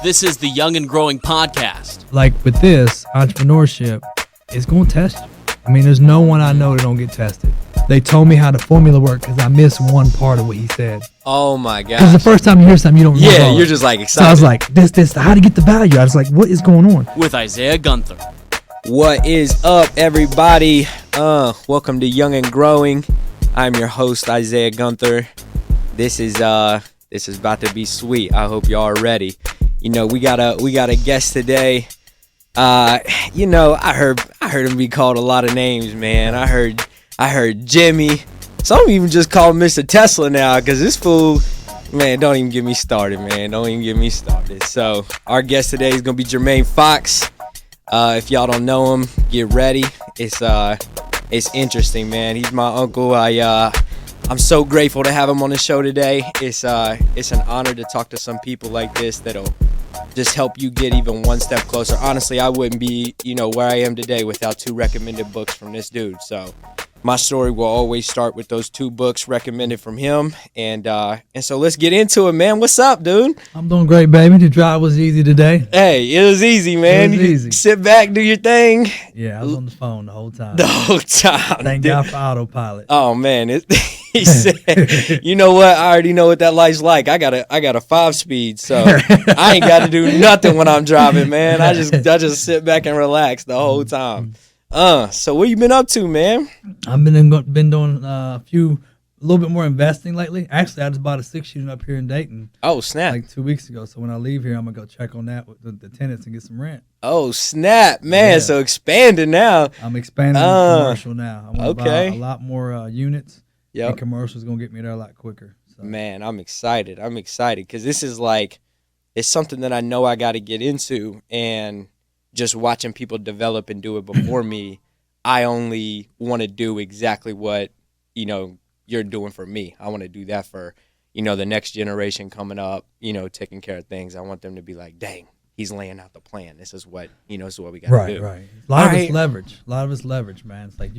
This is the Young and Growing Podcast. Like with this, entrepreneurship is going to test you. I mean, there's no one I know that don't get tested. They told me how the formula worked because I missed one part of what he said. Oh my God. Because the first time you hear something, you don't remember. Yeah, you're just like excited. So I was like, this, how to get the value? I was like, what is going on? With Isaiah Gunther. What is up, everybody? Welcome to Young and Growing. I'm your host, Isaiah Gunther. This is about to be sweet. I hope y'all are ready. You know, we got a guest today. I heard him be called a lot of names, man. I heard Jimmy. Some even just call him Mr. Tesla now, because this fool, man, don't even get me started, man. Don't even get me started. So our guest today is gonna be Jermaine Fox. If y'all don't know him, get ready. It's interesting, man. He's my uncle. I'm so grateful to have him on the show today. It's an honor to talk to some people like this that'll just help you get even one step closer. Honestly, I wouldn't be, where I am today without 2 recommended books from this dude. So my story will always start with those 2 books recommended from him. And so let's get into it, man. What's up, dude? I'm doing great, baby. The drive was easy today. Hey, it was easy, man. It was easy. Sit back, do your thing. Yeah, I was on the phone the whole time. The whole time. Thank God for autopilot. Oh, man. He said, you know what? I already know what that life's like. I got a 5-speed, so I ain't got to do nothing when I'm driving, man. I just sit back and relax the whole time. So what you been up to, man? I've been doing a little bit more investing lately. Actually, I just bought a 6 unit up here in Dayton. Oh, snap. Like 2 weeks ago. So when I leave here, I'm going to go check on that with the tenants and get some rent. Oh, snap, man. Yeah. So expanding now. I'm expanding commercial now. I want to buy Okay. a lot more units. Yep. And commercial's going to get me there a lot quicker. So. Man, I'm excited because this is it's something that I know I got to get into, and just watching people develop and do it before me, I only want to do exactly what, you're doing for me. I want to do that for, the next generation coming up, taking care of things. I want them to be like, dang, he's laying out the plan. This is what, this is what we got to do. Right. A lot of it's leverage. A lot of it's leverage, man. It's like,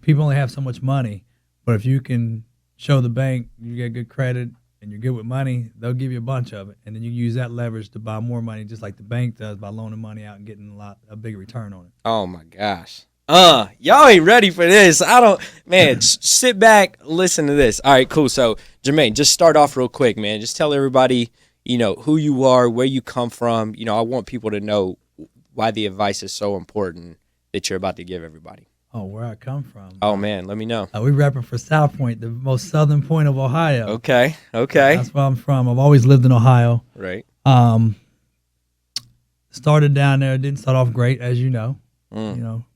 people only have so much money. But if you can show the bank you get good credit and you're good with money, they'll give you a bunch of it. And then you use that leverage to buy more money, just like the bank does by loaning money out and getting a big return on it. Oh, my gosh. Y'all ain't ready for this. Sit back, listen to this. All right, cool. So, Jermaine, just start off real quick, man. Just tell everybody, who you are, where you come from. I want people to know why the advice is so important that you're about to give everybody. Oh, where I come from. Oh, man, let me know. We repping for South Point, the most southern point of Ohio. Okay. That's where I'm from. I've always lived in Ohio. Right. Started down there. Didn't start off great, as you know.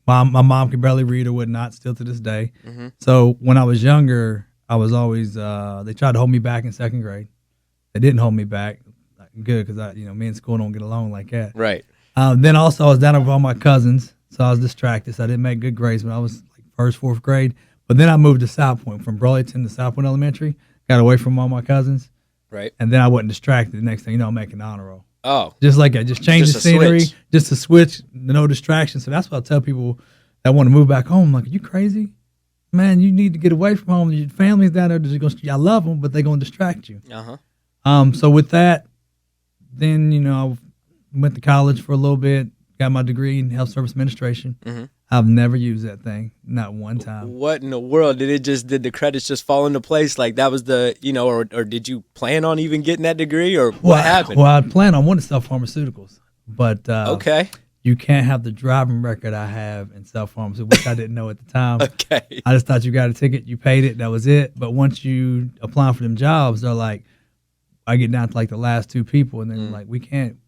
My mom could barely read or whatnot, still to this day. Mm-hmm. So when I was younger, I was always, they tried to hold me back in 2nd grade. They didn't hold me back. Good, because me and school don't get along like that. Right. Then also I was down with all my cousins. So I was distracted. So I didn't make good grades when I was like 1st, 4th grade. But then I moved to South Point, from Burlington to South Point Elementary. Got away from all my cousins. Right. And then I wasn't distracted. The next thing you know, I'm making honor roll. Oh. Just like that. Just change the scenery. Switch. Just a switch. No distraction. So that's what I tell people that want to move back home. Like, are you crazy? Man, you need to get away from home. Your family's down there. I love them, but they're going to distract you. Uh-huh. So with that, then, I went to college for a little bit. Got my degree in health service administration. Mm-hmm. I've never used that thing, not one time. What in the world? Did the credits just fall into place? Like that was the, or did you plan on even getting that degree, or what happened? Well, I planned on wanting to sell pharmaceuticals, but okay, you can't have the driving record I have in sell pharmaceuticals, which I didn't know at the time. Okay. I just thought you got a ticket, you paid it, that was it. But once you apply for them jobs, they're like, I get down to like the last 2 people, and then like we can't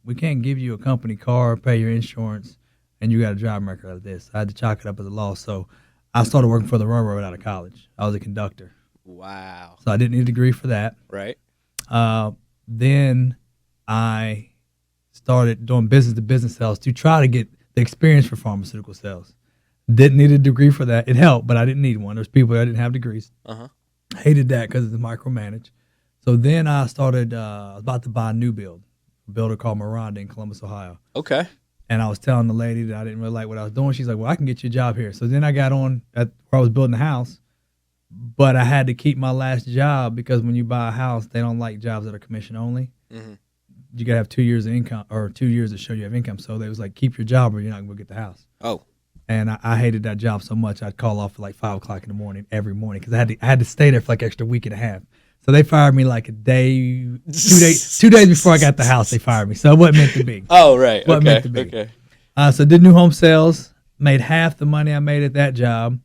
give you a company car, pay your insurance, and you got a driving record of this. I had to chalk it up as a loss. So I started working for the railroad out of college. I was a conductor. Wow. So I didn't need a degree for that. Right. Then I started doing business-to-business sales to try to get the experience for pharmaceutical sales. Didn't need a degree for that. It helped, but I didn't need one. There's people that didn't have degrees. Uh-huh. Hated that because it's micromanaged. So then I started, I was about to buy a new build, a builder called Miranda in Columbus, Ohio. Okay. And I was telling the lady that I didn't really like what I was doing. She's like, well, I can get you a job here. So then I got on at where I was building a house, but I had to keep my last job because when you buy a house, they don't like jobs that are commission only. Mm-hmm. you gotta have 2 years of income or 2 years to show you have income. So they was like, keep your job or you're not gonna get the house. Oh. And I hated that job so much I'd call off at like 5 o'clock in the morning every morning because I had to stay there for like an extra week and a half. So they fired me like 2 days before I got the house. They fired me, so it wasn't meant to be. Oh, right. Wasn't meant to be. Okay. So did new home sales, made half the money I made at that job,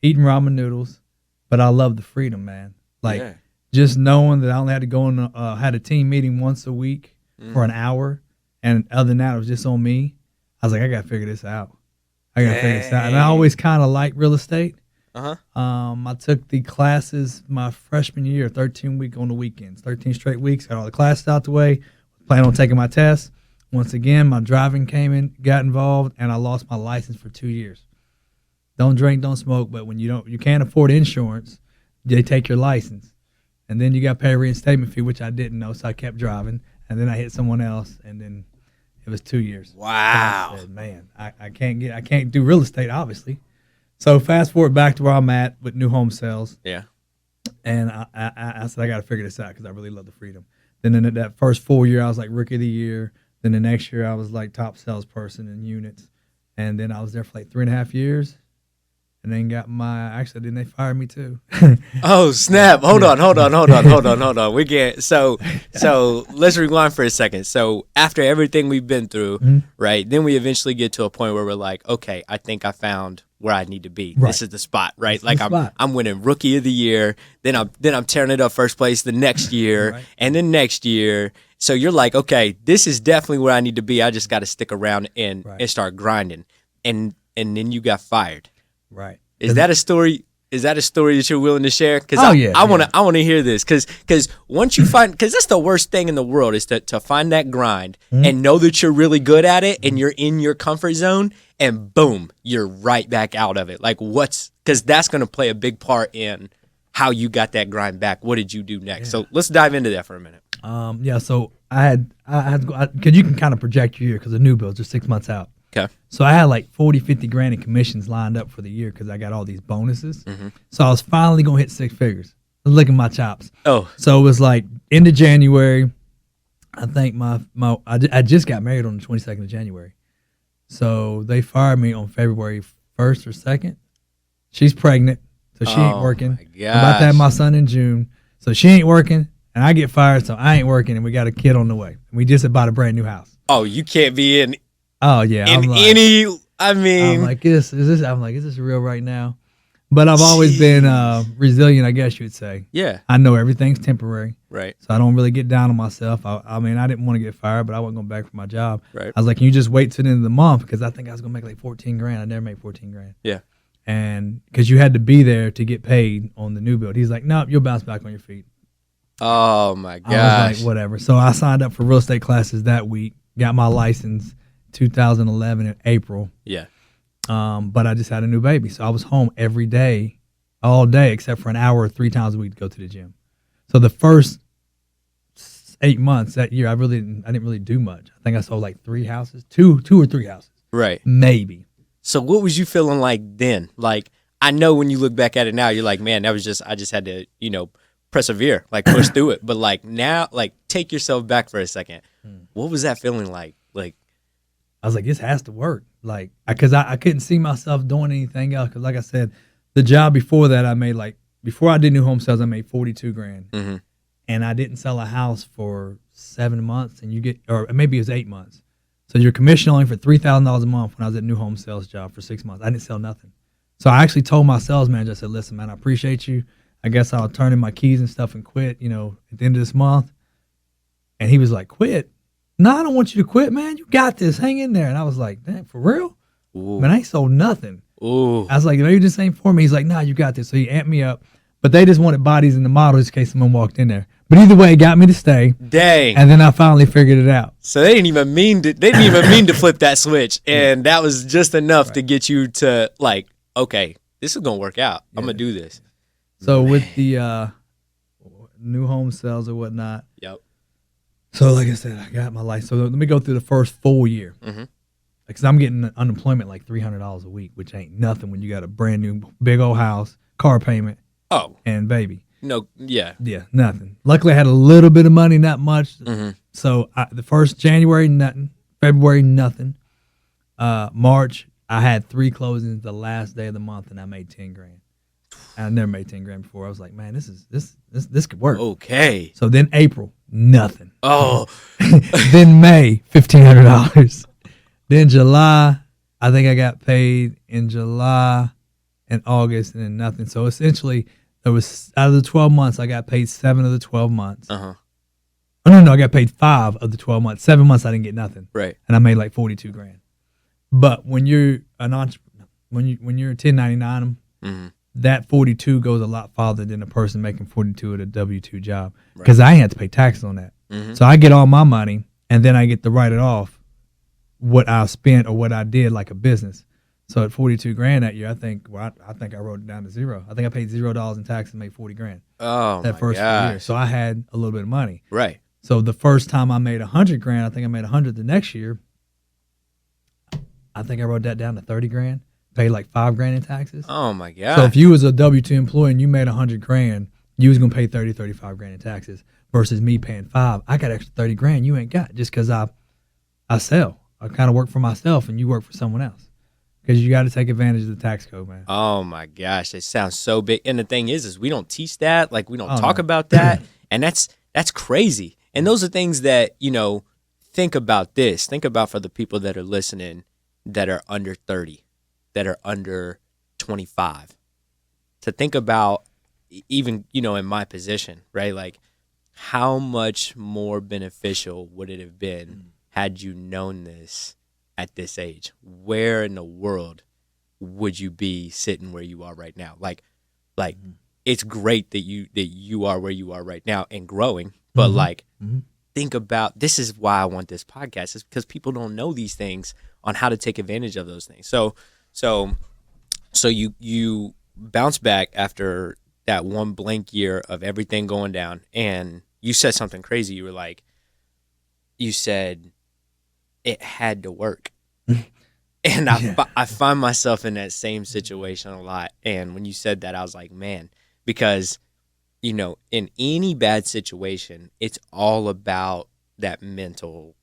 eating ramen noodles, but I love the freedom, man. Like just knowing that I only had to go on, had a team meeting once a week for an hour, and other than that, it was just on me. I was like, I gotta figure this out. And I always kind of liked real estate. I took the classes my freshman year, 13 week on the weekends, 13 straight weeks, got all the classes out the way, planned on taking my test. Once again, my driving got involved, and I lost my license for 2 years. Don't drink, don't smoke, but when you can't afford insurance, they take your license. And then you got to pay a reinstatement fee, which I didn't know, so I kept driving. And then I hit someone else, and then it was 2 years. Wow. I said, man, I can't do real estate, obviously. So fast forward back to where I'm at with new home sales. Yeah. And I said, I got to figure this out because I really love the freedom. Then in that first full year, I was like rookie of the year. Then the next year, I was like top salesperson in units. And then I was there for like 3.5 years. And then then they fired me too. Oh, snap. Hold on. We get, so let's rewind for a second. So after everything we've been through, right, then we eventually get to a point where we're like, okay, I think I found where I need to be. Right. This is the spot, right? Like I'm winning rookie of the year. Then I'm tearing it up first place the next year, right. And then next year. So you're like, okay, this is definitely where I need to be. I just got to stick around and start grinding. And then you got fired. Right. Is that a story? Is that a story that you're willing to share? Because I want to hear this. Because once you find, because that's the worst thing in the world is to find that grind and know that you're really good at it and you're in your comfort zone and boom, you're right back out of it. Like because that's going to play a big part in how you got that grind back. What did you do next? Yeah. So let's dive into that for a minute. So I had because you can kind of project your year because the new builds are 6 months out. Okay. So I had like 40-50 grand in commissions lined up for the year because I got all these bonuses. So I was finally going to hit 6 figures. I was licking my chops. Oh. So it was like end of January. I think I just got married on the 22nd of January. So they fired me on February 1st or 2nd. She's pregnant, so she ain't working. I'm about to have my son in June. So she ain't working, and I get fired, so I ain't working, and we got a kid on the way. And we just bought a brand new house. Oh, you can't be in... Oh yeah, I'm like, is this real right now? But I've always been resilient, I guess you would say. Yeah, I know everything's temporary, right? So I don't really get down on myself. I mean, I didn't want to get fired, but I wasn't going back for my job. Right. I was like, can you just wait till the end of the month because I think I was going to make like 14 grand. I never made 14 grand. Yeah, and because you had to be there to get paid on the new build. He's like, nope, you'll bounce back on your feet. Oh my gosh. I was like, whatever. So I signed up for real estate classes that week. Got my license. 2011 in April. Yeah. But I just had a new baby. So I was home every day, all day, except for an hour 3 times a week to go to the gym. So the first 8 months that year, I didn't really do much. I think I sold like 3 houses, two or 3 houses. Right. Maybe. So what was you feeling like then? Like, I know when you look back at it now, you're like, man, I just had to, persevere, like push through it. But like now, like take yourself back for a second. What was that feeling like? Like, I was like, this has to work. Like, because I couldn't see myself doing anything else. Because like I said, the job before that I made before I did new home sales, I made 42 grand. And I didn't sell a house for 7 months or maybe it was 8 months. So your commission only for $3,000 a month when I was at new home sales job for 6 months. I didn't sell nothing. So I actually told my sales manager, I said, listen, man, I appreciate you. I guess I'll turn in my keys and stuff and quit, at the end of this month. And he was like, quit? No, I don't want you to quit, man. You got this. Hang in there. And I was like, damn, for real? Ooh. Man, I ain't sold nothing. Ooh. I was like, maybe this ain't for me. He's like, nah, you got this. So he amped me up. But they just wanted bodies in the model just in case someone walked in there. But either way, it got me to stay. Dang. And then I finally figured it out. So they didn't even mean to flip that switch. And that was just enough to get you to like, okay, this is going to work out. I'm going to do this. So with the new home sales or whatnot. Yep. So like I said, I got my license. So let me go through the first full year. Because I'm getting unemployment like $300 a week, which ain't nothing when you got a brand new big old house, car payment, and baby. No, yeah. Yeah, nothing. Luckily, I had a little bit of money, not much. Mm-hmm. So the first January, nothing. February, nothing. March, I had 3 closings the last day of the month, and I made 10 grand. I never made 10 grand before. I was like, man, this could work. Okay. So then April, nothing. Oh. Then May, $1,500. Then July, I think I got paid in July and August, and then nothing. So essentially, there was out of the 12 months, I got paid 7 of the 12 months. Uh-huh. Oh no, I got paid 5 of the 12 months. 7 months, I didn't get nothing. Right. And I made like 42 grand. But when you're an entrepreneur, when you're 1099 them, Mm-hmm. that 42 goes a lot farther than a person making 42 at a W-2 job, because I ain't have to pay taxes on that. Mm-hmm. So I get all my money, and then I get to write it off what I spent or what I did like a business. So at 42 grand that year, I think I wrote it down to zero. I think I paid $0 in taxes and made 40 grand Oh, that my first gosh. year. So I had a little bit of money. Right. So the first time I made 100 grand, I think I made 100 the next year. I think I wrote that down to 30 grand. Paid like 5 grand in taxes. Oh, my God. So if you was a W-2 employee and you made 100 grand, you was gonna pay 30, 35 grand in taxes versus me paying 5. I got extra 30 grand you ain't got just because I sell. I kind of work for myself and you work for someone else, because you got to take advantage of the tax code, man. Oh, my gosh. It sounds so big. And the thing is we don't teach that. Like, we don't Oh, talk no. about that. And that's crazy. And those are things that, think about this. Think about for the people that are listening that are under 30, that are under 25, to think about even, in my position, right? Like, how much more beneficial would it have been had you known this at this age? Where in the world would you be sitting where you are right now? Like it's great that you are where you are right now and growing, but think about, this is why I want this podcast, is because people don't know these things on how to take advantage of those things. So you bounce back after that one blank year of everything going down, and you said something crazy. You were like, you said it had to work. And I find myself in that same situation a lot. And when you said that, I was like, man, because, in any bad situation, it's all about that mental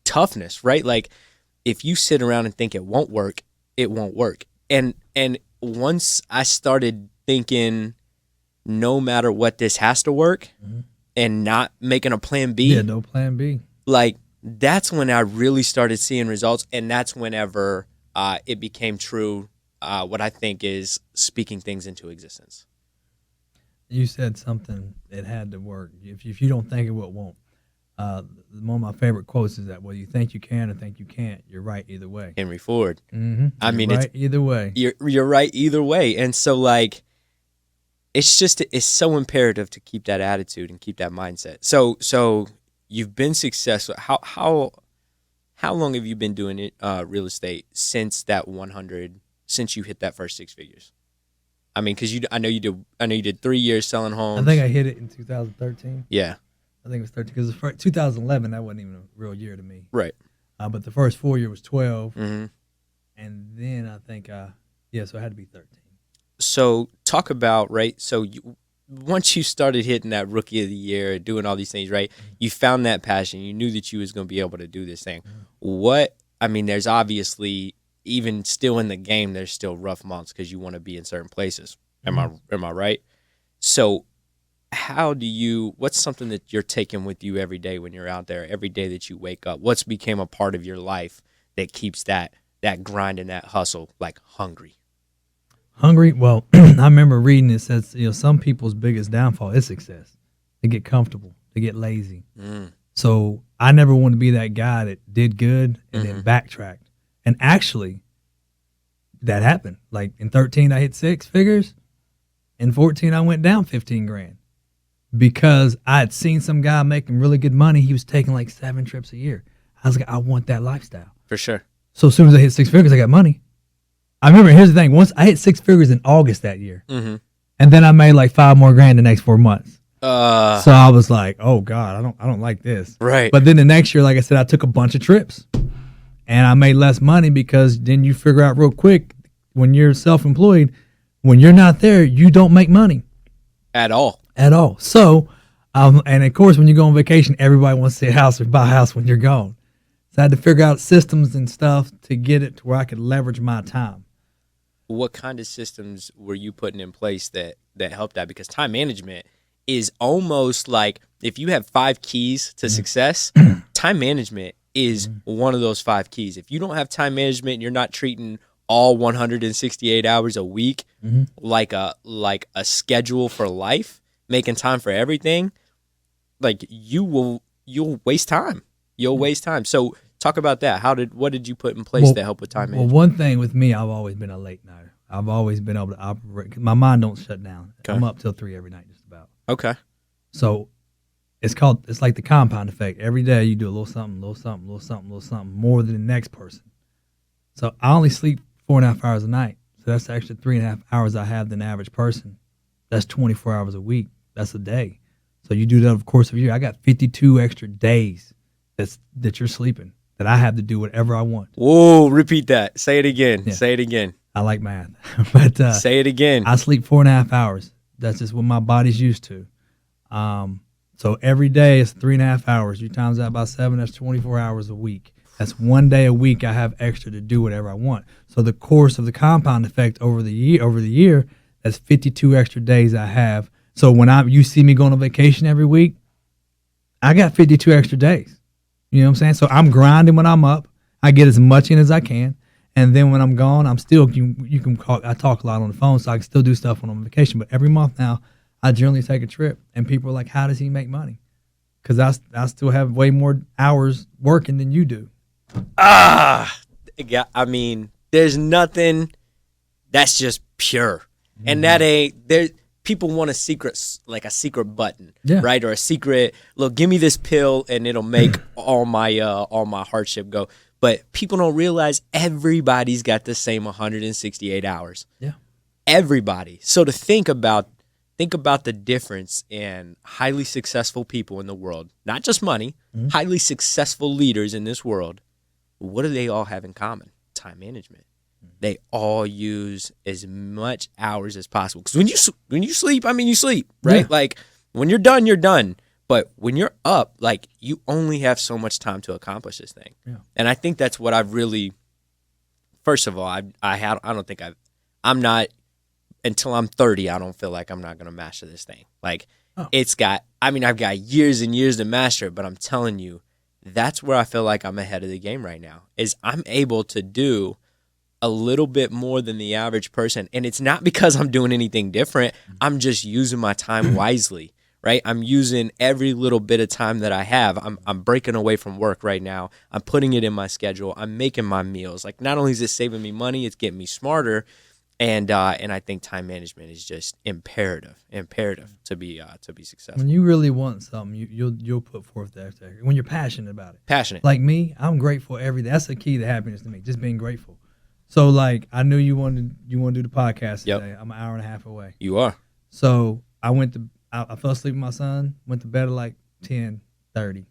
toughness, right? Like, if you sit around and think it won't work, it won't work. And once I started thinking, no matter what, this has to work, and not making a plan B. Yeah, no plan B. Like, that's when I really started seeing results, and that's whenever it became true, what I think is speaking things into existence. You said something, it had to work. If you don't think it will, it won't. One of my favorite quotes is that, well, you think you can or think you can't, you're right either way. Henry Ford. Mm-hmm. I mean, right it's either way. You're right either way. And so, like, it's so imperative to keep that attitude and keep that mindset. So you've been successful. How long have you been doing it, real estate, since that 100? Since you hit that first 6 figures? I mean, because I know you did 3 years selling homes. I think I hit it in 2013. Yeah. I think it was 13, because 2011, that wasn't even a real year to me. Right. But the first 4 year was 12, Mm-hmm. and then I think, so it had to be 13. So talk about, right, so once you started hitting that rookie of the year, doing all these things, right, you found that passion. You knew that you was going to be able to do this thing. There's obviously, even still in the game, there's still rough months because you want to be in certain places. Am I right? So what's something that you're taking with you every day when you're out there, every day that you wake up? What's became a part of your life that keeps that grind and that hustle, like, hungry? Hungry? Well, I remember reading it says, some people's biggest downfall is success. They get comfortable. They get lazy. So I never want to be that guy that did good and then backtracked. And actually, that happened. Like, in 13, I hit 6 figures. In 14, I went down 15 grand. Because I had seen some guy making really good money. He was taking like 7 trips a year. I was like, I want that lifestyle. For sure. So as soon as I hit 6 figures, I got money. I remember, here's the thing. Once I hit 6 figures in August that year. Mm-hmm. And then I made like 5 more grand the next 4 months. So Uh, I was like, oh God, I don't like this. right. But then the next year, like I said, I took a bunch of trips. And I made less money because then you figure out real quick, when you're self-employed, when you're not there, you don't make money. At all. At all. So, and of course, when you go on vacation, everybody wants to see a house or buy a house when you're gone. So I had to figure out systems and stuff to get it to where I could leverage my time. What kind of systems were you putting in place that helped that? Because time management is almost like if you have 5 keys to success, time management is one of those 5 keys. If you don't have time management and you're not treating all 168 hours a week like a schedule for life, making time for everything, like you'll waste time. You'll waste time. So talk about that. What did you put in place to help with time management? Well, one thing with me, I've always been a late nighter. I've always been able to operate. 'Cause my mind don't shut down. Okay. I'm up till 3 every night, just about. Okay. So it's like the compound effect. Every day you do a little something, little something, little something, little something more than the next person. So I only sleep 4.5 hours a night. So that's the extra 3.5 hours I have than the average person. That's 24 hours a week. That's a day. So you do that over the course of a year. I got 52 extra days that you're sleeping that I have to do whatever I want. Whoa, repeat that. Say it again. Yeah. Say it again. I like math. But Say it again. I sleep 4.5 hours. That's just what my body's used to. So every day it's 3.5 hours. You times that by 7, that's 24 hours a week. That's 1 day a week I have extra to do whatever I want. So the course of the compound effect over the year, that's 52 extra days I have. So when you see me going on vacation every week, I got 52 extra days. You know what I'm saying? So I'm grinding when I'm up. I get as much in as I can. And then when I'm gone, I'm still, you can call, I talk a lot on the phone, so I can still do stuff when I'm on vacation. But every month now, I generally take a trip. And people are like, how does he make money? Because I still have way more hours working than you do. I mean, there's nothing that's just pure. And that ain't, there. People want a secret button, right? Or a secret, look, give me this pill and it'll make all my hardship go. But people don't realize everybody's got the same 168 hours. Yeah. Everybody. So to think about the difference in highly successful people in the world, not just money, highly successful leaders in this world. What do they all have in common? Time management. They all use as much hours as possible. Because when you sleep, I mean, you sleep, right? Yeah. Like when you're done, you're done. But when you're up, like you only have so much time to accomplish this thing. Yeah. And I think that's what I've really. First of all, I'm not until I'm 30. I don't feel like I'm not going to master this thing. Like I've got years and years to master it. But I'm telling you, that's where I feel like I'm ahead of the game right now. Is I'm able to do a little bit more than the average person. And it's not because I'm doing anything different. I'm just using my time wisely, right? I'm using every little bit of time that I have. I'm breaking away from work right now. I'm putting it in my schedule. I'm making my meals. Like not only is it saving me money, it's getting me smarter. And I think time management is just imperative to be successful. When you really want something, you'll put forth the effort. When you're passionate about it. Passionate. Like me, I'm grateful every day. That's the key to happiness to me, just being grateful. So, like, I knew you wanted to do the podcast today. I'm an hour and a half away. You are. So, I fell asleep with my son, went to bed at like 10:30,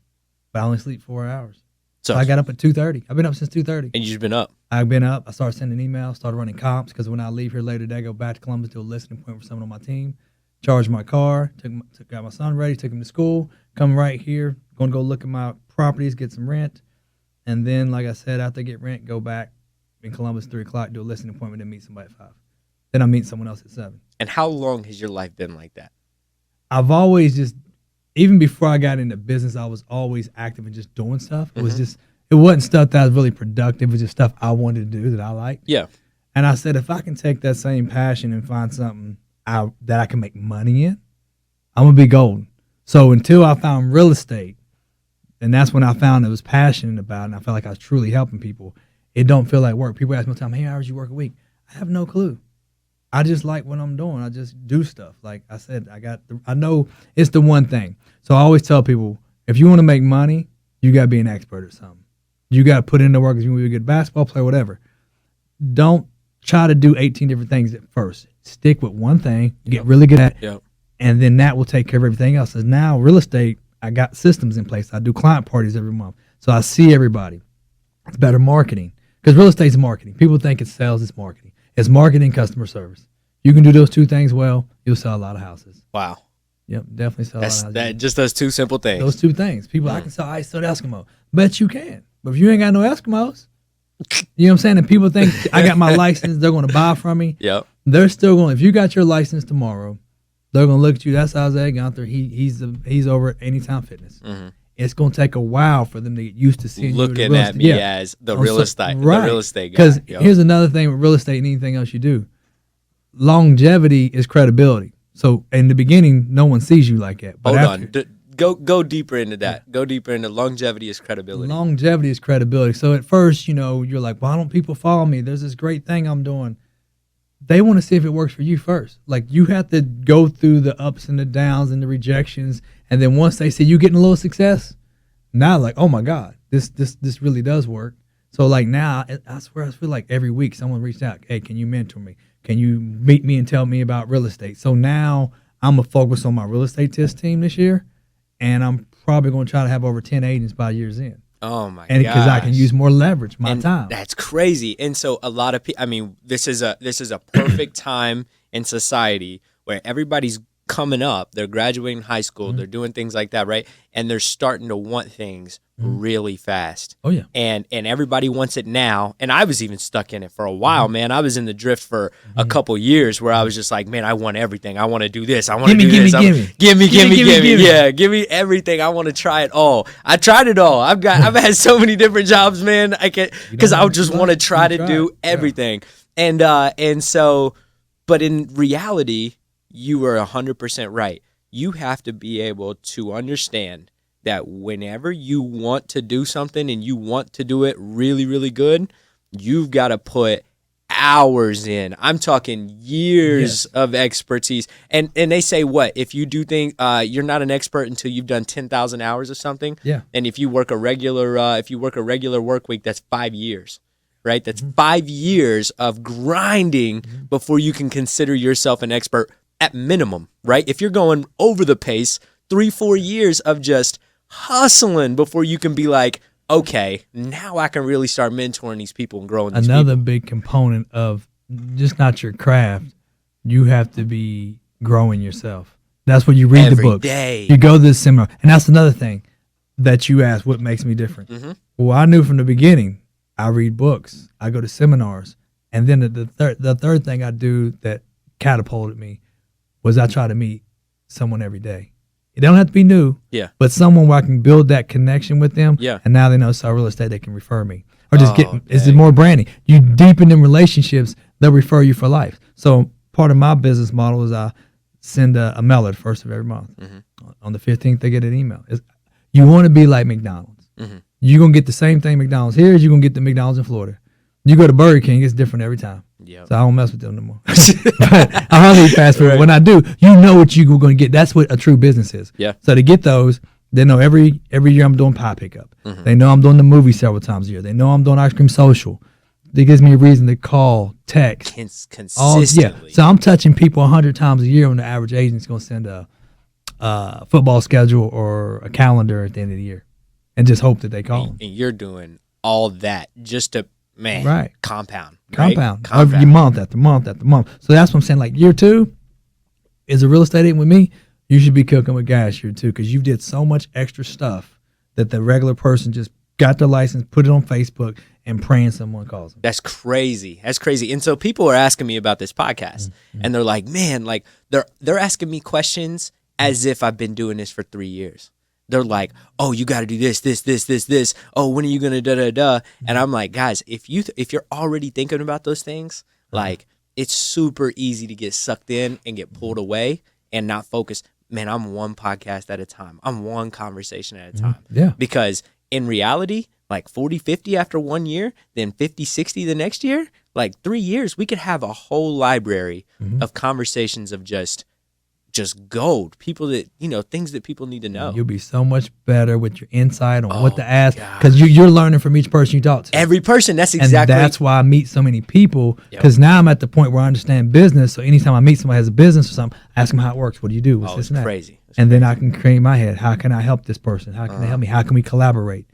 but I only sleep 4 hours. So I got up at 2:30. I've been up since 2:30. And you've just been up? I've been up. I started sending emails, started running comps, because when I leave here later today, I go back to Columbus, do a listening point for someone on my team, charged my car, got my son ready, took him to school, come right here, going to go look at my properties, get some rent, and then, like I said, after I get rent, go back in Columbus 3 o'clock, do a listening appointment, then meet somebody at 5. Then I meet someone else at 7. And how long has your life been like that? I've always just, even before I got into business, I was always active and just doing stuff. It was just, it wasn't stuff that was really productive. It was just stuff I wanted to do that I liked. Yeah. And I said, if I can take that same passion and find something that I can make money in, I'm going to be golden. So until I found real estate, and that's when I found I was passionate about it, and I felt like I was truly helping people, it don't feel like work. People ask me all the time, how many hours you work a week? I have no clue. I just like what I'm doing. I just do stuff. Like I said, I know it's the one thing. So I always tell people, if you want to make money, you got to be an expert at something. You got to put in the work. If you want to be a good basketball player, whatever. Don't try to do 18 different things at first. Stick with one thing, get really good at it, and then that will take care of everything else. So now real estate, I got systems in place. I do client parties every month. So I see everybody. It's better marketing. Because real estate is marketing. People think it's sales, it's marketing. It's marketing, customer service. You can do those two things well, you'll sell a lot of houses. Wow. Yep, definitely sell a lot of houses. That just those two simple things. Those two things. People, I can sell ice to the Eskimo. Bet you can. But if you ain't got no Eskimos, you know what I'm saying? And people think I got my license, they're going to buy from me. Yep. They're still going, if you got your license tomorrow, they're going to look at you. That's Isaiah Gunther. He's over at Anytime Fitness. Mm-hmm. It's going to take a while for them to get used to seeing looking at me as the real estate, right. the real estate guy. Because here's another thing with real estate and anything else you do. Longevity is credibility. So in the beginning, no one sees you like that. But Hold on. Go deeper into that. Go deeper into longevity is credibility. Longevity is credibility. So at first, you're like, why don't people follow me? There's this great thing I'm doing. They want to see if it works for you first. Like, you have to go through the ups and the downs and the rejections, and then once they see you getting a little success, now like, oh my God, this really does work. So like now, I swear, I feel like every week someone reached out, hey, can you mentor me? Can you meet me and tell me about real estate? So now I'm gonna focus on my real estate test team this year, and I'm probably gonna try to have over 10 agents by year's end. Oh my god! And because I can use more leverage, my time. That's crazy. And so a lot of people. I mean, this is a perfect time in society where everybody's coming up. They're graduating high school. Mm-hmm. They're doing things like that, right? And they're starting to want things really fast. Oh yeah. And everybody wants it now. And I was even stuck in it for a while, man. I was in the drift for a couple years where I was just like, man, I want everything. I want to do this. I want to do this. Give me. Yeah, give me everything. I want to try it all. I tried it all. I've had so many different jobs, man. I can't, because I just want to try to do everything. Yeah. And so, but in reality, you were 100% right. You have to be able to understand that whenever you want to do something and you want to do it really, really good, you've got to put hours in. I'm talking years of expertise. And they say, what, if you do things, you're not an expert until you've done 10,000 hours of something. Yeah. And if you work a regular work week, that's 5 years, right? That's 5 years of grinding before you can consider yourself an expert at minimum, right? If you're going over the pace, 3-4 years of just hustling before you can be like, okay, now I can really start mentoring these people and growing these Another people. big component of just not your craft, you have to be growing yourself. That's what you read Every the books. day. You go to this seminar. And that's another thing that you asked, what makes me different? Mm-hmm. Well, I knew from the beginning, I read books, I go to seminars. And then the third thing I do that catapulted me was I try to meet someone every day. It don't have to be new, but someone where I can build that connection with them. Yeah. And now they know sell real estate, they can refer me. Or just it's more branding. You deepen them relationships, they'll refer you for life. So part of my business model is I send a mailer the first of every month. Mm-hmm. On the 15th, they get an email. You want to be like McDonald's. Mm-hmm. You're going to get the same thing McDonald's here as you're going to get the McDonald's in Florida. You go to Burger King, it's different every time. Yep. So I don't mess with them no more. But I hardly eat fast food. Right. When I do, you know what you're going to get. That's what a true business is. Yeah. So to get those, they know every year I'm doing pie pickup. Mm-hmm. They know I'm doing the movie several times a year. They know I'm doing ice cream social. It gives me a reason to call, text. Consistently. So I'm touching people 100 times a year when the average agent's going to send a football schedule or a calendar at the end of the year and just hope that they call. And you're doing all that just to, compound. Every month after month after month. So that's what I'm saying. Like year 2 is a real estate agent with me. You should be cooking with gas year 2 because you did so much extra stuff that the regular person just got their license, put it on Facebook, and praying someone calls them. That's crazy. And so people are asking me about this podcast, and they're like, man, like they're asking me questions as if I've been doing this for 3 years. They're like, oh, you got to do this. Oh, when are you going to da-da-da? And I'm like, guys, if you're already thinking about those things, like it's super easy to get sucked in and get pulled away and not focus. Man, I'm one podcast at a time. I'm one conversation at a time. Yeah. Because in reality, like 40, 50 after 1 year, then 50, 60 the next year, like 3 years, we could have a whole library of conversations of just gold, people that, things that people need to know. You'll be so much better with your insight on what to ask because you're learning from each person you talk to. Every person, that's exactly. And that's why I meet so many people because now I'm at the point where I understand business. So anytime I meet somebody who has a business or something, I ask them how it works. What do you do? What's this and that? Crazy. Then I can create in my head, how can I help this person? How can they help me? How can we collaborate?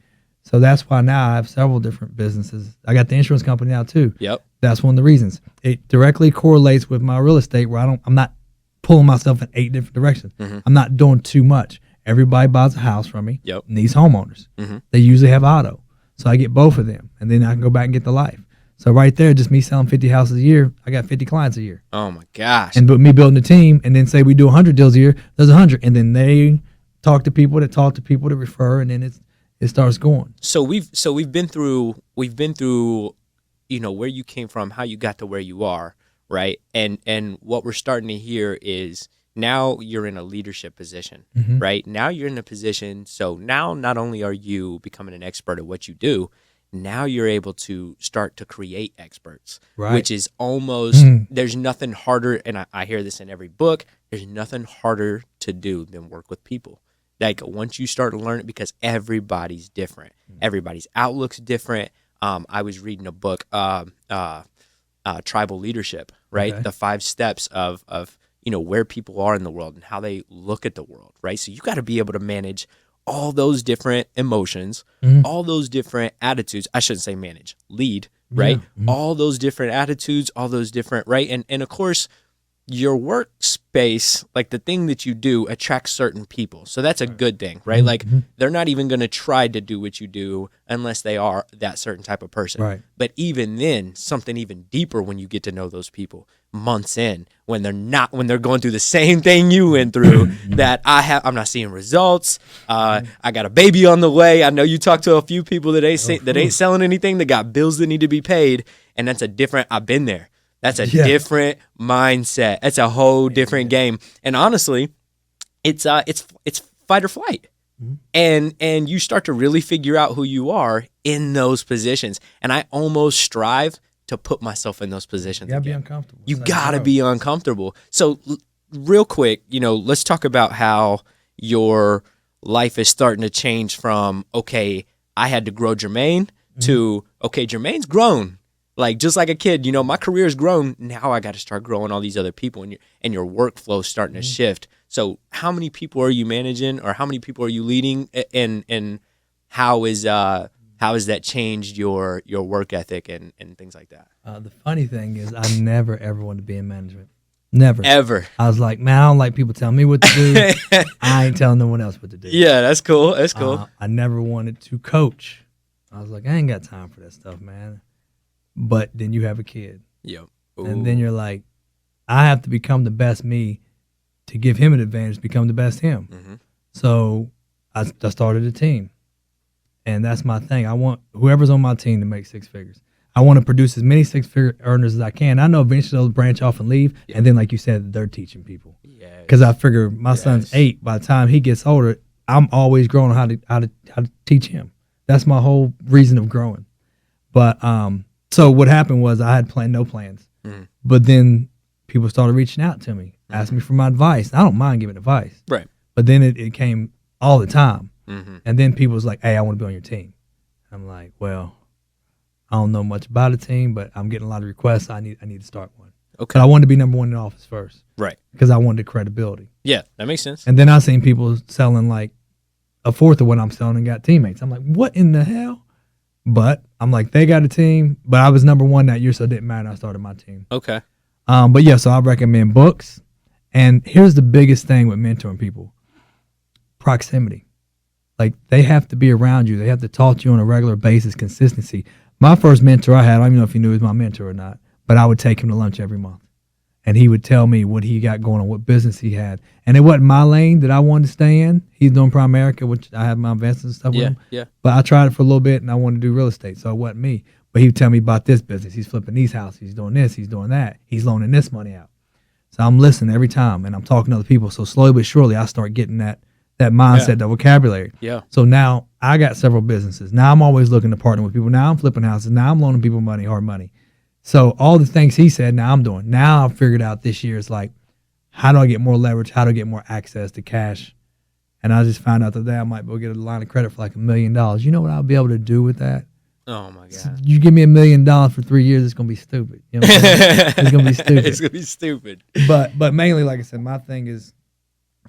So that's why now I have several different businesses. I got the insurance company now too. Yep. That's one of the reasons. It directly correlates with my real estate where I'm not pulling myself in 8 different directions. I'm not doing too much. Everybody buys a house from me. Yep. And these homeowners, they usually have auto. So I get both of them, and then I can go back and get the life. So right there, just me selling 50 houses a year, I got 50 clients a year. Oh my gosh. And but me building a team, and then say we do 100 deals a year, there's 100, and then they talk to people that refer, and then it starts going. So we've been through where you came from, how you got to where you are, right? And what we're starting to hear is now you're in a leadership position, right? Now you're in a position, so now not only are you becoming an expert at what you do, now you're able to start to create experts, right. Which is almost, there's nothing harder, and I hear this in every book, there's nothing harder to do than work with people. Like once you start to learn it, because everybody's different. Everybody's outlook's different. I was reading a book, Tribal Leadership, right? Okay. The 5 steps of where people are in the world and how they look at the world, right? So you got to be able to manage all those different emotions, all those different attitudes. I shouldn't say manage, lead, right? Yeah. All those different attitudes, all those different, right? And of course, your workspace, like the thing that you do, attracts certain people. So that's a good thing, right? Like they're not even going to try to do what you do unless they are that certain type of person. Right. But even then, something even deeper when you get to know those people months in, when they're going through the same thing you went through, that I'm not seeing results. I got a baby on the way. I know you talked to a few people that ain't selling anything, that got bills that need to be paid. And that's I've been there. That's a different mindset. That's a whole different game. And honestly, it's fight or flight. And you start to really figure out who you are in those positions. And I almost strive to put myself in those positions. You gotta again. be uncomfortable. You gotta be uncomfortable. So real quick, let's talk about how your life is starting to change from, okay, I had to grow Jermaine to, okay, Jermaine's grown. Like just like a kid, my career's grown. Now I got to start growing all these other people, and your workflow's starting to shift. So how many people are you managing, or how many people are you leading, and how is that changed your work ethic and things like that? The funny thing is, I never ever wanted to be in management. Never. Ever. I was like, man, I don't like people telling me what to do. I ain't telling no one else what to do. Yeah, that's cool. That's cool. I never wanted to coach. I was like, I ain't got time for that stuff, man. But then you have a kid. Yep. And then you're like, I have to become the best me to give him an advantage, become the best him. So I started a team. And that's my thing. I want whoever's on my team to make 6 figures. I want to produce as many 6-figure earners as I can. I know eventually they'll branch off and leave. And then, like you said, they're teaching people. Because I figure my son's 8. By the time he gets older, I'm always growing how to teach him. That's my whole reason of growing. But so what happened was I had no plans. But then people started reaching out to me, asking me for my advice. I don't mind giving advice. Right. But then it came all the time. And then people was like, hey, I want to be on your team. I'm like, well, I don't know much about a team, but I'm getting a lot of requests. I need to start one. Okay. But I wanted to be number 1 in the office first. Right. Because I wanted the credibility. Yeah, that makes sense. And then I seen people selling like a fourth of what I'm selling and got teammates. I'm like, what in the hell? But I'm like, they got a team, but I was number 1 that year, so it didn't matter. I started my team. Okay. But yeah, so I recommend books. And here's the biggest thing with mentoring people: proximity. Like, they have to be around you. They have to talk to you on a regular basis, consistency. My first mentor I had, I don't even know if he knew he was my mentor or not, but I would take him to lunch every month. And he would tell me what he got going on, what business he had. And it wasn't my lane that I wanted to stay in. He's doing Primerica, which I have my investments and stuff with him. Yeah. But I tried it for a little bit, and I wanted to do real estate, so it wasn't me. But he would tell me about this business. He's flipping these houses. He's doing this. He's doing that. He's loaning this money out. So I'm listening every time, and I'm talking to other people. So slowly but surely, I start getting that mindset, that vocabulary. Yeah. So now I got several businesses. Now I'm always looking to partner with people. Now I'm flipping houses. Now I'm loaning people money, hard money. So all the things he said, now I'm doing. Now I've figured out this year is like, how do I get more leverage? How do I get more access to cash? And I just found out today I might be able to get a line of credit for like $1 million. You know what I'll be able to do with that? Oh my God. You give me $1 million for 3 years, it's gonna be stupid. You know what I'm saying? It's gonna be stupid. It's gonna be stupid. But mainly, like I said, my thing is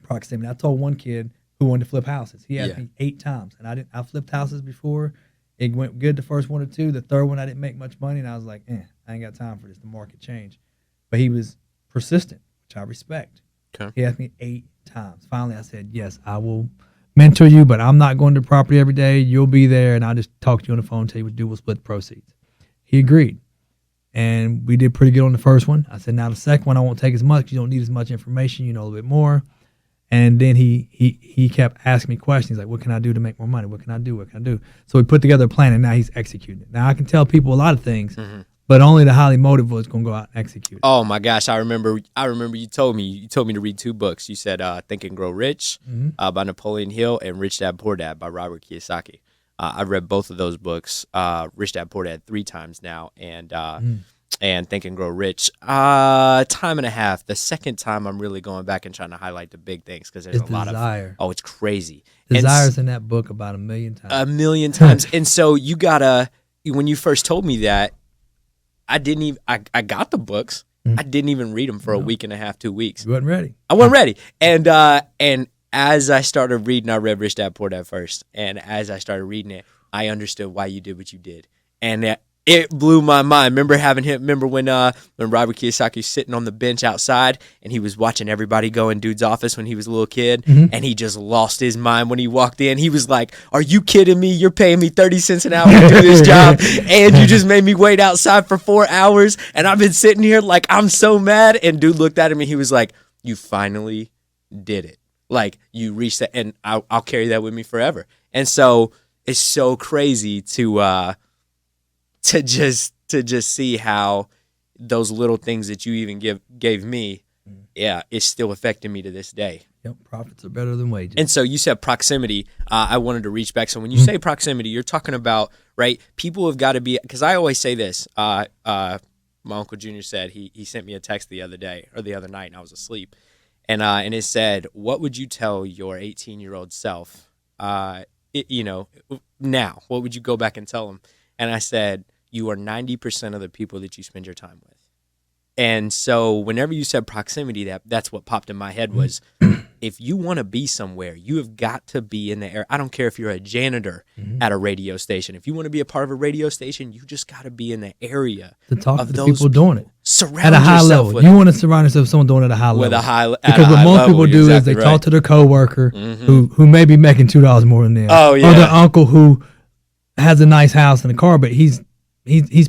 proximity. I told one kid who wanted to flip houses. He asked me 8 times, and I flipped houses before. It went good the first 1 or 2. The third one I didn't make much money, and I was like, I ain't got time for this. The market changed. But he was persistent, which I respect. Okay. He asked me 8 times. Finally, I said, yes, I will mentor you, but I'm not going to the property every day. You'll be there, and I'll just talk to you on the phone, tell you what to do. We'll split the proceeds. He agreed. And we did pretty good on the first one. I said, now the second one, I won't take as much. You don't need as much information. You know a little bit more. And then he kept asking me questions like, what can I do to make more money? What can I do? What can I do? So we put together a plan, and now he's executing it. Now, I can tell people a lot of things, but only the highly motivated is going to go out and execute it. Oh my gosh, I remember you told me to read 2 books. You said Think and Grow Rich by Napoleon Hill and Rich Dad Poor Dad by Robert Kiyosaki. I've read both of those books, Rich Dad Poor Dad 3 times now, and Think and Grow Rich time and a half. The second time I'm really going back and trying to highlight the big things because there's It's a lot desire. of it's crazy. Desire's in that book about 1,000,000 times. 1,000,000 times. And so you gotta, when you first told me that, I didn't even I got the books. I didn't even read them for a week and a half, 2 weeks. You wasn't ready. I wasn't ready. And as I started reading, I read Rich Dad Poor Dad first. And as I started reading it, I understood why you did what you did. And it blew my mind. Remember when Robert Kiyosaki was sitting on the bench outside and he was watching everybody go in dude's office when he was a little kid, and he just lost his mind when he walked in. He was like, "Are you kidding me? You're paying me 30 cents an hour to do this job, and you just made me wait outside for 4 hours, and I've been sitting here like I'm so mad." And dude looked at him and he was like, "You finally did it. Like you reached that, and I'll carry that with me forever." And so it's so crazy to just see how those little things that you even gave me, it's still affecting me to this day. Yep, profits are better than wages. And so you said proximity. I wanted to reach back. So when you say proximity, you're talking about, right, people have got to be, because I always say this. My Uncle Junior said he sent me a text the other night, and I was asleep. And it said, what would you tell your 18-year-old self, now? What would you go back and tell him? And I said, you are 90% of the people that you spend your time with. And so whenever you said proximity, that's what popped in my head was, if you want to be somewhere, you have got to be in the area. I don't care if you're a janitor at a radio station. If you want to be a part of a radio station, you just got to be in the area to talk of to the those people doing it. Surround at a high yourself level. with You want to surround yourself with someone doing it at a high level. Because what most people do is they talk to their coworker who may be making $2 more than them. Oh, yeah. Or their uncle who has a nice house and a car, but he's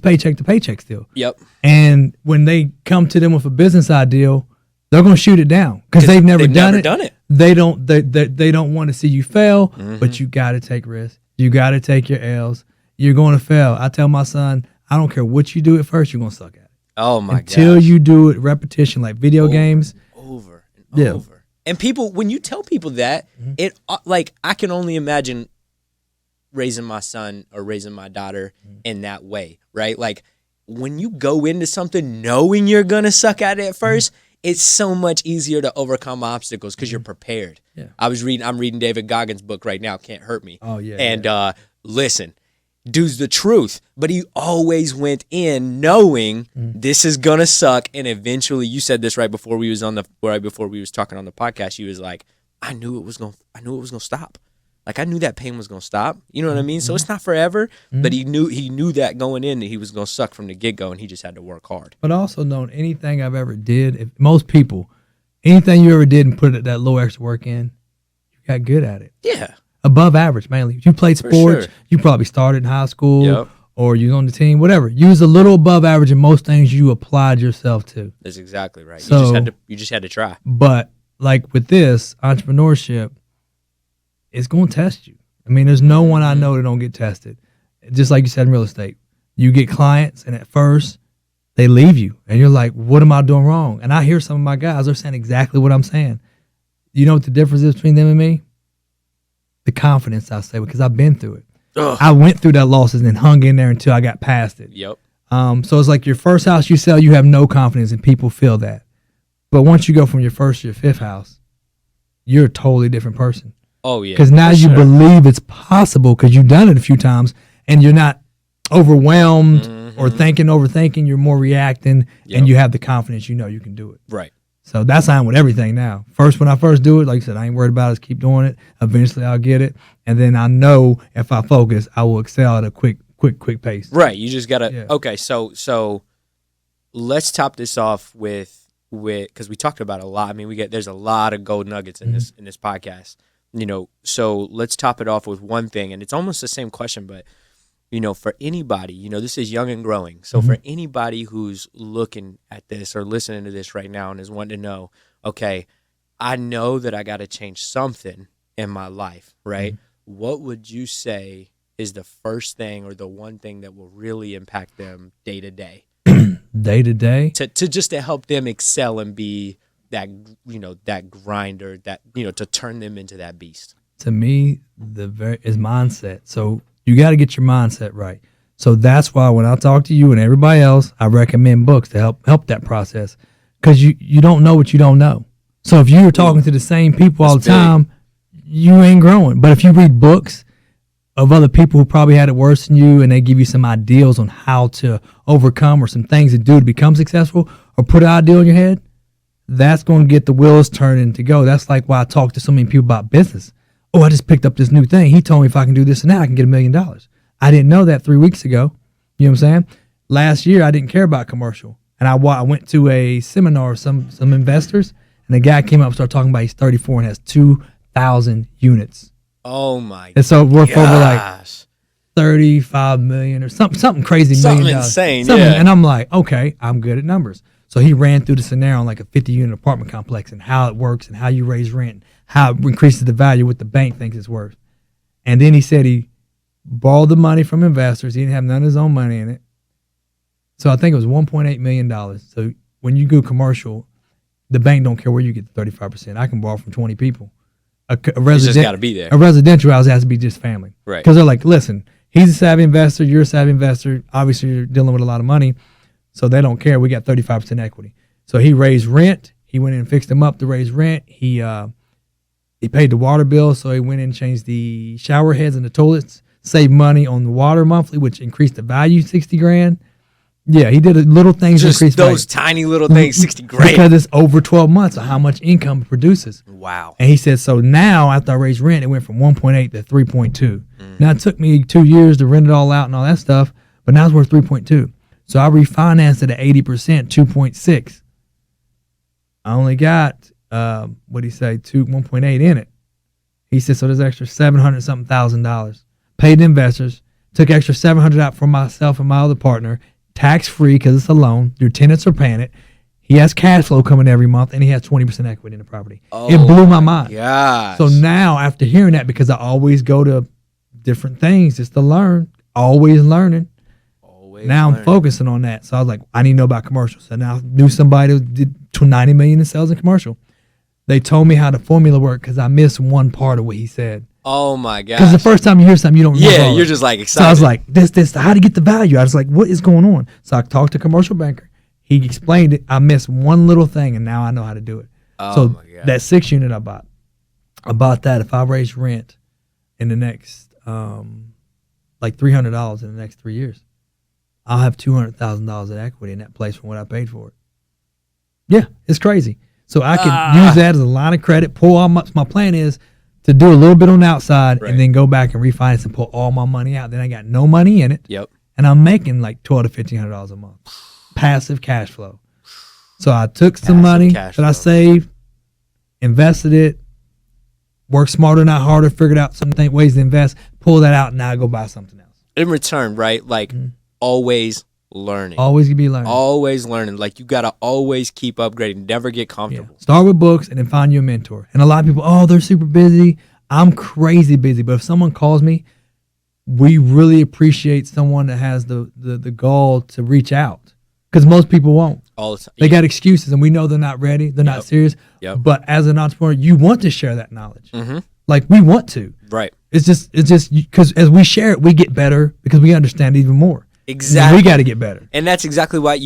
paycheck to paycheck still. Yep. And when they come to them with a business idea, they're going to shoot it down because they've never done it. They don't want to see you fail, but you got to take risks. You got to take your L's. You're going to fail. I tell my son, I don't care what you do at first, you're going to suck at it. Oh my god! Until you do it repetition, like video games, over and over. And people, when you tell people that, it like I can only imagine raising my son or raising my daughter in that way, right? Like when you go into something knowing you're gonna suck at it at first, it's so much easier to overcome obstacles because you're prepared. Yeah. I'm reading David Goggins' book right now, Can't Hurt Me. Oh yeah. And listen, dude's the truth, but he always went in knowing this is gonna suck, and eventually, you said this right before we was talking on the podcast. He was like, I knew it was gonna stop. Like I knew that pain was gonna stop. You know what I mean? So it's not forever, but he knew that going in that he was gonna suck from the get go, and he just had to work hard. But also knowing anything I've ever did, if most people, anything you ever did and put that low extra work in, you got good at it. Yeah. Above average, mainly. If you played sports, you probably started in high school or you on the team, whatever. You was a little above average in most things you applied yourself to. That's exactly right. So, you just had to try. But like with this entrepreneurship, it's going to test you. I mean, there's no one I know that don't get tested. Just like you said in real estate, you get clients and at first they leave you and you're like, what am I doing wrong? And I hear some of my guys are saying exactly what I'm saying. You know what the difference is between them and me? The confidence, I say, because I've been through it. Ugh. I went through that losses and hung in there until I got past it. Yep. So it's like your first house you sell, you have no confidence and people feel that. But once you go from your first to your fifth house, you're a totally different person. Oh, yeah. Because now you believe it's possible because you've done it a few times and you're not overwhelmed or overthinking. You're more reacting and you have the confidence you know you can do it. Right. So that's how I'm with everything now. When I first do it, like I said, I ain't worried about it. Just keep doing it. Eventually I'll get it. And then I know if I focus, I will excel at a quick pace. Right. You just got to, Yeah. okay, so let's top this off with because we talked about a lot. I mean, there's a lot of gold nuggets in this podcast. So let's top it off with one thing, and it's almost the same question, but for anybody, this is Young and Growing. So for anybody who's looking at this or listening to this right now and is wanting to know, okay, I know that I got to change something in my life, right? What would you say is the first thing or the one thing that will really impact them day to day? Day to day? To help them excel and be that, that grinder, that, to turn them into that beast. To me, is mindset. So you got to get your mindset right. So that's why when I talk to you and everybody else, I recommend books to help that process, because you don't know what you don't know. So if you're talking to the same people all the time, you ain't growing. But if you read books of other people who probably had it worse than you, and they give you some ideals on how to overcome or some things to do to become successful, or put an ideal in your head, that's going to get the wheels turning to go. That's like why I talk to so many people about business. Oh, I just picked up this new thing. He told me if I can do this and that, I can get $1 million. I didn't know that 3 weeks ago. You know what I'm saying? Last year, I didn't care about commercial. And I went to a seminar with some investors, and the guy came up and started talking about he's 34 and has 2,000 units. Oh, my God. And so worth over like 35 million or something crazy. Something $1 million. Insane, yeah. And I'm like, okay, I'm good at numbers. So he ran through the scenario on like a 50-unit apartment complex and how it works and how you raise rent, how it increases the value, what the bank thinks it's worth. And then he said he borrowed the money from investors. He didn't have none of his own money in it. So I think it was $1.8 million. So when you go commercial, the bank don't care where you get the 35%. I can borrow from 20 people. You just got to be there. A residential house has to be just family. Right. Because they're like, listen, he's a savvy investor. You're a savvy investor. Obviously, you're dealing with a lot of money. So they don't care. We got 35% equity. So he raised rent. He went in and fixed them up to raise rent. He paid the water bill. So he went in and changed the shower heads and the toilets, saved money on the water monthly, which increased the value $60,000. Yeah, he did little things. Just increase those value. tiny little things, $60,000. Because it's over 12 months of how much income it produces. Wow. And he said, so now after I raised rent, it went from 1.8 to 3.2. Now it took me 2 years to rent it all out and all that stuff, but now it's worth 3.2. So I refinanced it at 80%, 2.6. I only got, what did he say, 1.8 in it. He said, so there's extra $700-something thousand. Paid investors, took extra $700 out for myself and my other partner, tax-free because it's a loan. Your tenants are paying it. He has cash flow coming every month, and he has 20% equity in the property. It blew my mind. Gosh. So now, after hearing that, because I always go to different things just to learn, always learning, now I'm focusing on that. So I was like, I need to know about commercials. So now I knew somebody who did $90 million in sales in commercial. They told me how the formula worked because I missed one part of what he said. Oh, my God. Because the first time you hear something, you don't remember. Yeah, you're just like excited. So I was like, this, how to get the value. I was like, what is going on? So I talked to a commercial banker. He explained it. I missed one little thing, and now I know how to do it. Oh, so my God. that 6 unit I bought that. If I raise rent in the next, like $300 in the next 3 years, I'll have $200,000 in equity in that place from what I paid for it. Yeah, it's crazy. So I can use that as a line of credit, pull all my plan is to do a little bit on the outside and then go back and refinance and pull all my money out. Then I got no money in it. Yep. And I'm making like $1,200 to $1,500 a month. Passive cash flow. So I took some money that I saved, invested it, worked smarter, not harder, figured out some ways to invest, pull that out, and now I go buy something else. In return, right? Like always learning. Always be learning. Always learning. Like you got to always keep upgrading. Never get comfortable. Yeah. Start with books and then find you a mentor. And a lot of people, oh, they're super busy. I'm crazy busy. But if someone calls me, we really appreciate someone that has the gall to reach out. Because most people won't. All the time. They got excuses, and we know they're not ready. They're not serious. Yep. But as an entrepreneur, you want to share that knowledge. Mm-hmm. Like we want to. Right. It's just because as we share it, we get better because we understand even more. Exactly. We got to get better. And that's exactly why,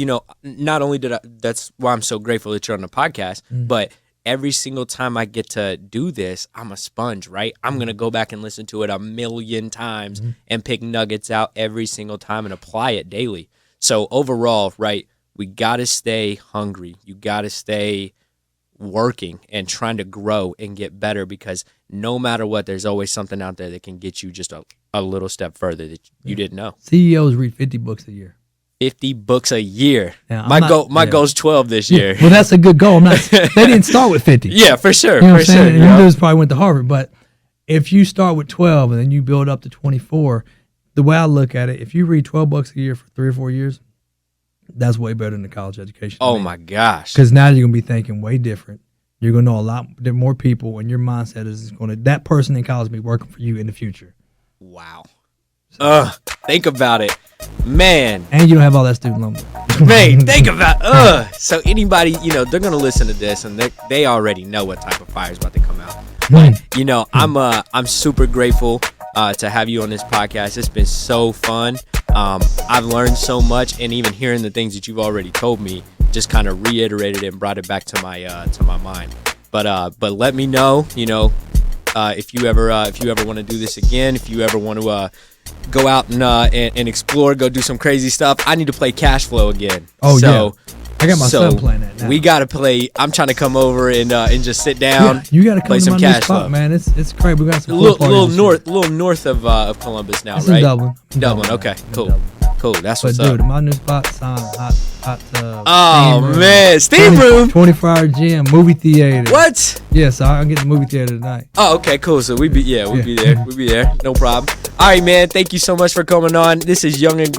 not only that's why I'm so grateful that you're on the podcast, but every single time I get to do this, I'm a sponge, right? I'm going to go back and listen to it 1,000,000 times and pick nuggets out every single time and apply it daily. So overall, right, we got to stay hungry. You got to stay working and trying to grow and get better because no matter what, there's always something out there that can get you just a little step further that you didn't know. CEOs read 50 books a year. 50 books a year. Yeah, my goal's 12 this year. Well, that's a good goal. They didn't start with 50. Yeah, for sure. You know what For I'm saying? sure. And you know? them dudes probably went to Harvard, but if you start with 12 and then you build up to 24, the way I look at it, if you read 12 books a year for 3 or 4 years, that's way better than the college education. Oh my gosh. Because now you're gonna be thinking way different. You're gonna know a lot more people, and your mindset is gonna that person in college will be working for you in the future. Wow. Think about it, man. And you don't have all that student loan. Man, think about So anybody, they're gonna listen to this, and they already know what type of fire is about to come out. But I'm super grateful to have you on this podcast. It's been so fun. I've learned so much, and even hearing the things that you've already told me just kind of reiterated it and brought it back to my mind. But let me know, if you ever want to do this again, if you ever want to go out and explore, go do some crazy stuff. I need to play Cash Flow again. Oh, yeah. I got my son playing that now. We got to play. I'm trying to come over and just sit down. Yeah, you got to come play to some my Cash new spot, Flow. man. It's great. We got some little north of Columbus now, it's right? in Dublin. Dublin. Okay, cool. Cool. That's But what's dude, up. my new spot, hot tub. Oh steam room, man, steam room. 24-hour gym, movie theater. What? Yeah, so I'll get the movie theater tonight. Oh, okay, cool. So we'd be there. No problem. All right, man. Thank you so much for coming on. This is Young and